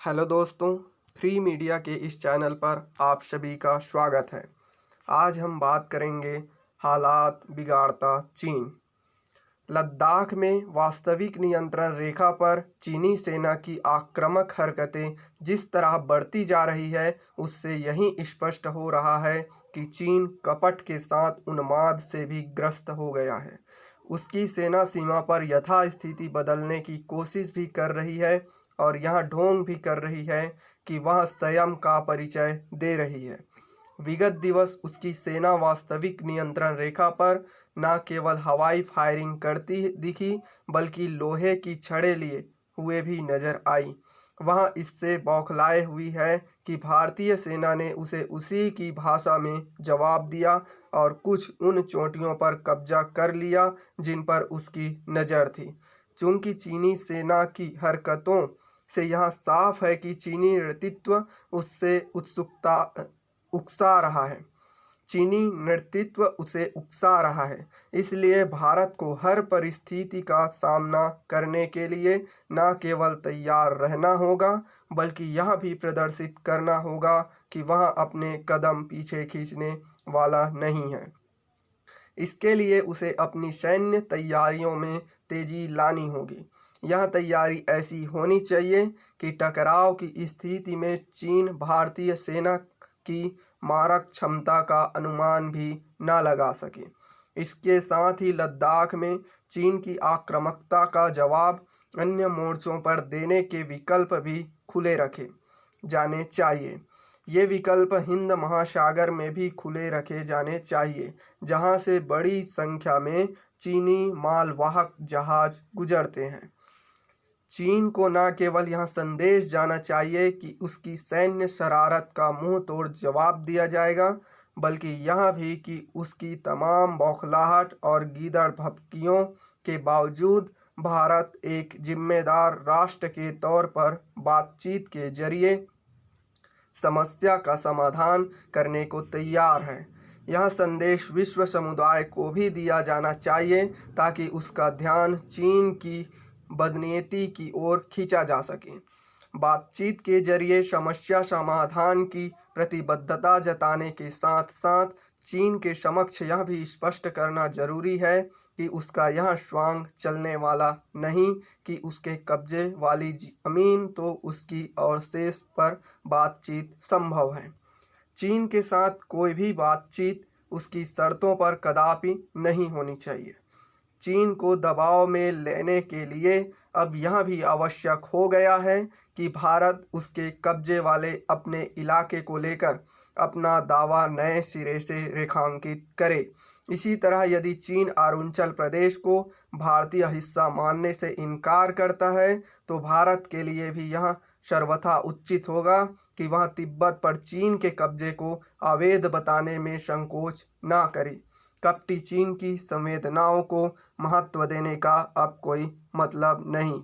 Hello दोस्तों, free media के इस चैनल पर आप सभी का स्वागत है। आज हम बात करेंगे हालात बिगाड़ता चीन। लद्दाख में वास्तविक नियंत्रण रेखा पर चीनी सेना की आक्रामक हरकतें जिस तरह बढ़ती जा रही है, उससे यही स्पष्ट हो रहा है कि चीन कपट के साथ उन्माद से भी ग्रस्त हो गया है। उसकी सेना सीमा पर यथास्थिति बदलने की कोशिश भी कर रही है और यह ढोंग भी कर रही है कि वह संयम का परिचय दे रही है। विगत दिवस उसकी सेना वास्तविक नियंत्रण रेखा पर न केवल हवाई फायरिंग करती दिखी, बल्कि लोहे की छड़ें लिए हुए भी नजर आई। वह इससे बौखलाए हुई है कि भारतीय सेना ने उसे उसी की भाषा में जवाब दिया और कुछ उन चोटियों पर कब्जा कर लिया जिन पर उसकी नज़र थी। चूंकि चीनी सेना की हरकतों से यह साफ है कि चीनी नेतृत्व उससे उकसा रहा है। इसलिए भारत को हर परिस्थिति का सामना करने के लिए न केवल तैयार रहना होगा, बल्कि यह भी प्रदर्शित करना होगा कि वह अपने कदम पीछे खींचने वाला नहीं है। इसके लिए उसे अपनी सैन्य तैयारियों में तेजी लानी होगी। यह तैयारी ऐसी होनी चाहिए कि टकराव की स्थिति में चीन भारतीय सेना की मारक क्षमता का अनुमान भी न लगा सके। इसके साथ ही लद्दाख में चीन की आक्रामकता का जवाब अन्य मोर्चों पर देने के विकल्प भी खुले रखे जाने चाहिए। ये विकल्प हिंद महासागर में भी खुले रखे जाने चाहिए, जहां से बड़ी संख्या में चीनी मालवाहक जहाज गुजरते हैं। चीन को न केवल यह संदेश जाना चाहिए कि उसकी सैन्य शरारत का मुंह तोड़ जवाब दिया जाएगा, बल्कि यह भी कि उसकी तमाम बौखलाहट और गीदड़ भभकियों के बावजूद भारत एक जिम्मेदार राष्ट्र के तौर पर बातचीत के जरिए समस्या का समाधान करने को तैयार है। यह संदेश विश्व समुदाय को भी दिया जाना चाहिए ताकि उसका ध्यान चीन की बदनीयती की ओर खींचा जा सके। बातचीत के जरिए समस्या समाधान की प्रतिबद्धता जताने के साथ साथ चीन के समक्ष यह भी स्पष्ट करना जरूरी है कि उसका यह स्वांग चलने वाला नहीं कि उसके कब्जे वाली जमीन तो उसकी और शेष पर बातचीत संभव है। चीन के साथ कोई भी बातचीत उसकी शर्तों पर कदापि नहीं होनी चाहिए। चीन को दबाव में लेने के लिए अब यह भी आवश्यक हो गया है कि भारत उसके कब्जे वाले अपने इलाके को लेकर अपना दावा नए सिरे से रेखांकित करे। इसी तरह यदि चीन अरुणाचल प्रदेश को भारतीय हिस्सा मानने से इनकार करता है, तो भारत के लिए भी यह सर्वथा उचित होगा कि वह तिब्बत पर चीन के कब्जे को अवैध बताने में संकोच न करे। कपटी चीन की संवेदनाओं को महत्व देने का अब कोई मतलब नहीं।